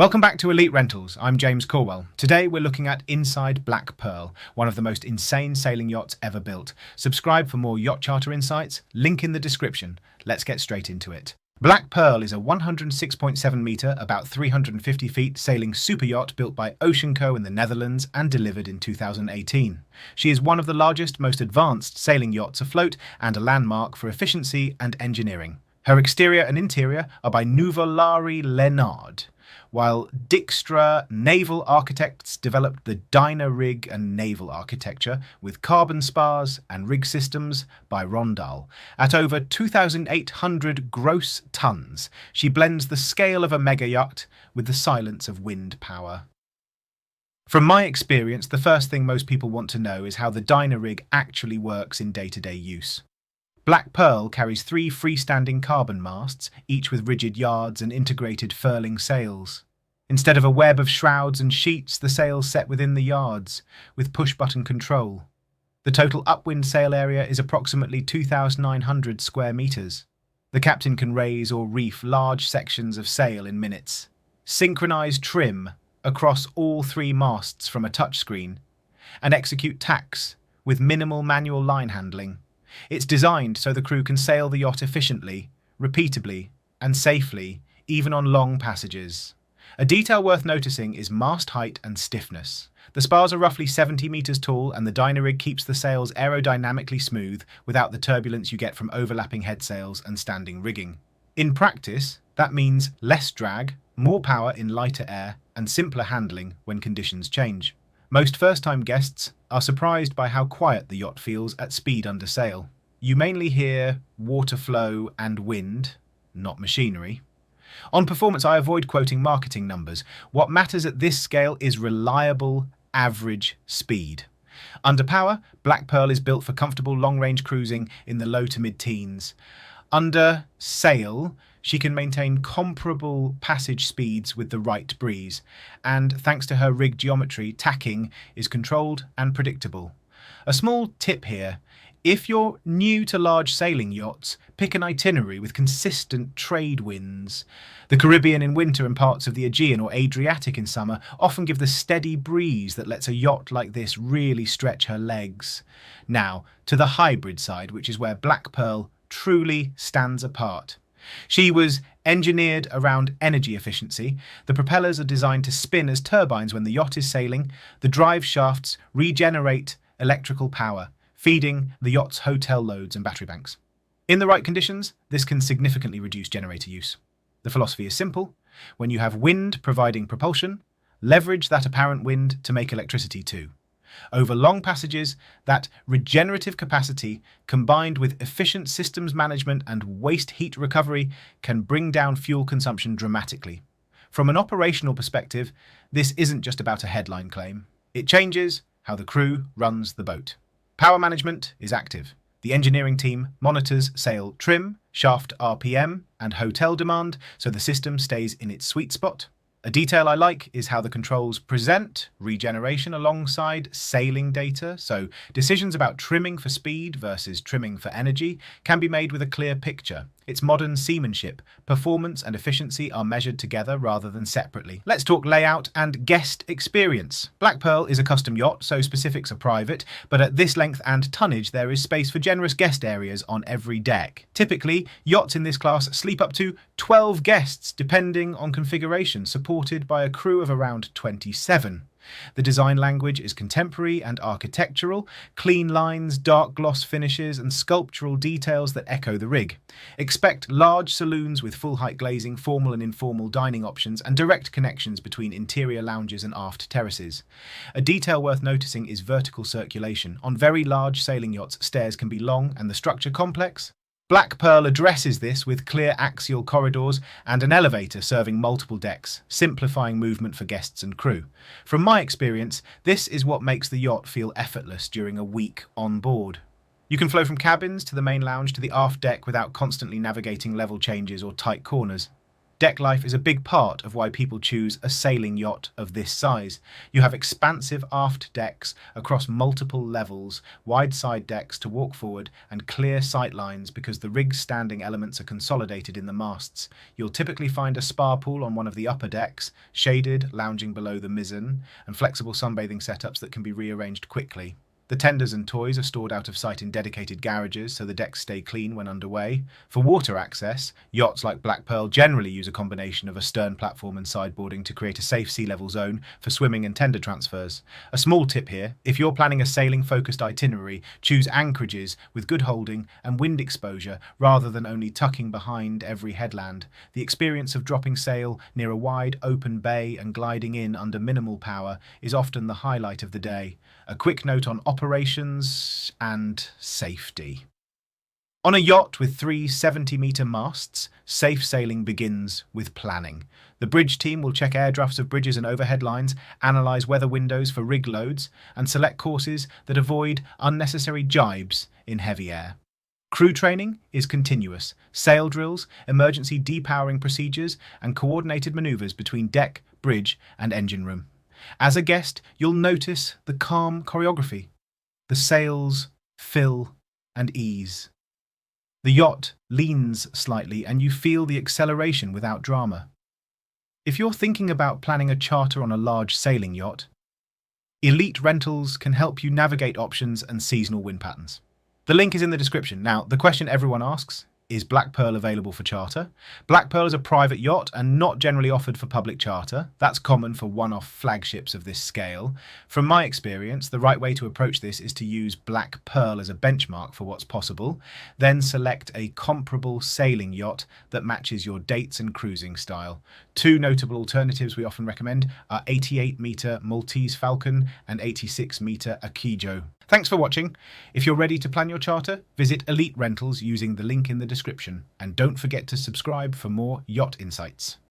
Welcome back to Elite Rentals. I'm James Corwell. Today we're looking at Inside Black Pearl, one of the most insane sailing yachts ever built. Subscribe for more yacht charter insights, link in the description. Let's get straight into it. Black Pearl is a 106.7 metre, about 350 feet, sailing super yacht built by Ocean Co in the Netherlands and delivered in 2018. She is one of the largest, most advanced sailing yachts afloat and a landmark for efficiency and engineering. Her exterior and interior are by Nuvolari Leonard, while Dijkstra Naval Architects developed the DynaRig and naval architecture with carbon spars and rig systems by Rondal. At over 2,800 gross tons, she blends the scale of a mega yacht with the silence of wind power. From my experience, the first thing most people want to know is how the DynaRig actually works in day-to-day use. Black Pearl carries 3 freestanding carbon masts, each with rigid yards and integrated furling sails. Instead of a web of shrouds and sheets, the sails set within the yards, with push-button control. The total upwind sail area is approximately 2,900 square metres. The captain can raise or reef large sections of sail in minutes. Synchronise trim across all 3 masts from a touchscreen, and execute tacks with minimal manual line handling. It's designed so the crew can sail the yacht efficiently, repeatably, and safely, even on long passages. A detail worth noticing is mast height and stiffness. The spars are roughly 70 metres tall, and the DynaRig keeps the sails aerodynamically smooth without the turbulence you get from overlapping head sails and standing rigging. In practice, that means less drag, more power in lighter air, and simpler handling when conditions change. Most first-time guests are surprised by how quiet the yacht feels at speed under sail. You mainly hear water flow and wind, not machinery. On performance, I avoid quoting marketing numbers. What matters at this scale is reliable, average speed. Under power, Black Pearl is built for comfortable long-range cruising in the low to mid-teens. Under sail, she can maintain comparable passage speeds with the right breeze, and thanks to her rig geometry, tacking is controlled and predictable. A small tip here: if you're new to large sailing yachts, pick an itinerary with consistent trade winds. The Caribbean in winter and parts of the Aegean or Adriatic in summer often give the steady breeze that lets a yacht like this really stretch her legs. Now, to the hybrid side, which is where Black Pearl truly stands apart. She was engineered around energy efficiency. The propellers are designed to spin as turbines when the yacht is sailing. The drive shafts regenerate electrical power, feeding the yacht's hotel loads and battery banks. In the right conditions, this can significantly reduce generator use. The philosophy is simple: when you have wind providing propulsion, leverage that apparent wind to make electricity too. Over long passages, that regenerative capacity, combined with efficient systems management and waste heat recovery, can bring down fuel consumption dramatically. From an operational perspective, this isn't just about a headline claim. It changes how the crew runs the boat. Power management is active. The engineering team monitors sail trim, shaft RPM, and hotel demand so the system stays in its sweet spot. A detail I like is how the controls present regeneration alongside sailing data, so decisions about trimming for speed versus trimming for energy can be made with a clear picture. It's modern seamanship. Performance and efficiency are measured together rather than separately. Let's talk layout and guest experience. Black Pearl is a custom yacht, so specifics are private, but at this length and tonnage there is space for generous guest areas on every deck. Typically, yachts in this class sleep up to 12 guests, depending on configuration, supported by a crew of around 27. The design language is contemporary and architectural, clean lines, dark gloss finishes, and sculptural details that echo the rig. Expect large saloons with full-height glazing, formal and informal dining options, and direct connections between interior lounges and aft terraces. A detail worth noticing is vertical circulation. On very large sailing yachts, stairs can be long and the structure complex. Black Pearl addresses this with clear axial corridors and an elevator serving multiple decks, simplifying movement for guests and crew. From my experience, this is what makes the yacht feel effortless during a week on board. You can flow from cabins to the main lounge to the aft deck without constantly navigating level changes or tight corners. Deck life is a big part of why people choose a sailing yacht of this size. You have expansive aft decks across multiple levels, wide side decks to walk forward, and clear sight lines because the rig's standing elements are consolidated in the masts. You'll typically find a spa pool on one of the upper decks, shaded, lounging below the mizzen, and flexible sunbathing setups that can be rearranged quickly. The tenders and toys are stored out of sight in dedicated garages so the decks stay clean when underway. For water access, yachts like Black Pearl generally use a combination of a stern platform and sideboarding to create a safe sea level zone for swimming and tender transfers. A small tip here, if you're planning a sailing-focused itinerary, choose anchorages with good holding and wind exposure rather than only tucking behind every headland. The experience of dropping sail near a wide open bay and gliding in under minimal power is often the highlight of the day. A quick note on operations and safety. On a yacht with 3 70-metre masts, safe sailing begins with planning. The bridge team will check air drafts of bridges and overhead lines, analyse weather windows for rig loads, and select courses that avoid unnecessary jibes in heavy air. Crew training is continuous. Sail drills, emergency depowering procedures, and coordinated manoeuvres between deck, bridge, and engine room. As a guest, you'll notice the calm choreography. The sails fill and ease. The yacht leans slightly and you feel the acceleration without drama. If you're thinking about planning a charter on a large sailing yacht, Elite Rentals can help you navigate options and seasonal wind patterns. The link is in the description. Now, the question everyone asks, is Black Pearl available for charter? Black Pearl is a private yacht and not generally offered for public charter. That's common for one-off flagships of this scale. From my experience, the right way to approach this is to use Black Pearl as a benchmark for what's possible, then select a comparable sailing yacht that matches your dates and cruising style. 2 notable alternatives we often recommend are 88-metre Maltese Falcon and 86-metre Akijo. Thanks for watching. If you're ready to plan your charter, visit Elite Rentals using the link in the description. And don't forget to subscribe for more yacht insights.